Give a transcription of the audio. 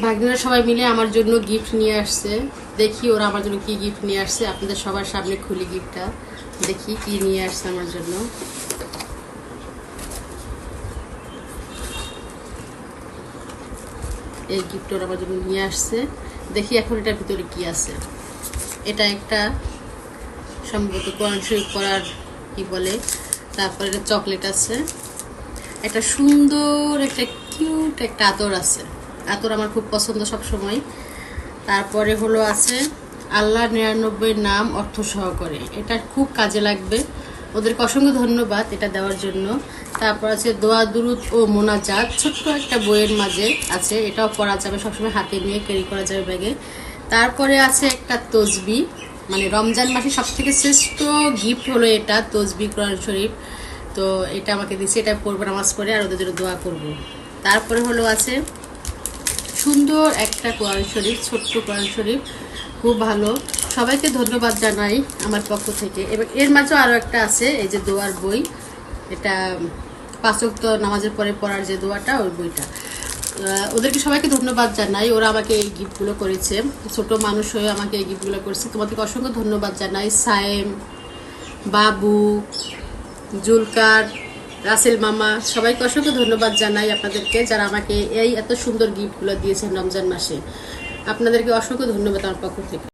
ভাগ্নিরা সবাই মিলে আমার জন্য গিফট নিয়ে আসছে। দেখি ওরা আমার জন্য কি গিফট নিয়ে আসছে, আপনাদের সবার সামনে খুলি গিফটটা, দেখি কি নিয়ে আসছে আমার জন্য। এই গিফট ওরা আমার জন্য নিয়ে আসছে, দেখি এখন এটার ভিতরে কি আছে। এটা একটা সম্ভবত কোরআন শরীফ পড়ার কি বলে, তারপরে একটা চকলেট আছে, একটা সুন্দর একটা কিউট একটা আতর আছে। আতর আমার খুব পছন্দ সব সময়। তারপরে হলো আছে আল্লাহর 99 নাম অর্থ সহকারে, এটা খুব কাজে লাগবে। ওদেরকে অসংখ্য ধন্যবাদ এটা দেওয়ার জন্য। তারপর আছে দোয়া দুরুদ ও মোনাজাত, ছোট্ট একটা বইয়ের মাঝে আছে, এটাও পড়া যাবে, সবসময় হাতে নিয়ে ক্যারি করা যাবে ব্যাগে। তারপরে আছে একটা তসবি, মানে রমজান মাসে সব থেকে শ্রেষ্ঠ গিফট হলো এটা, তসবি কোরআন শরীফ। তো এটা আমাকে দিচ্ছে, এটা পড়বো নামাজ পড়ে, আর ওদের জন্য দোয়া করব। তারপরে হলো আছে সুন্দর একটা কোরআন শরীফ, ছোট্ট কোরআন শরীফ, খুব ভালো। সবাইকে ধন্যবাদ জানাই আমার পক্ষ থেকে। এবং এর মাঝেও আরও একটা আছে, এই যে দোয়ার বই, এটা 5 ওয়াক্ত নামাজের পরে পড়ার যে দোয়াটা, ওই বইটা। ওদেরকে সবাইকে ধন্যবাদ জানাই, ওরা আমাকে এই গিফটগুলো করেছে, ছোট মানুষ হয়ে আমাকে এই গিফটগুলো করেছে। তোমাদেরকে অসংখ্য ধন্যবাদ জানাই। সায়েম, বাবু, জুলকার, রাসেল মামা, সবাইকে অসংখ্য ধন্যবাদ জানাই আপনাদেরকে, যারা আমাকে এই এত সুন্দর গিফটগুলো দিয়েছেন রমজান মাসে। আপনাদেরকে অসংখ্য ধন্যবাদ আমার পক্ষ থেকে।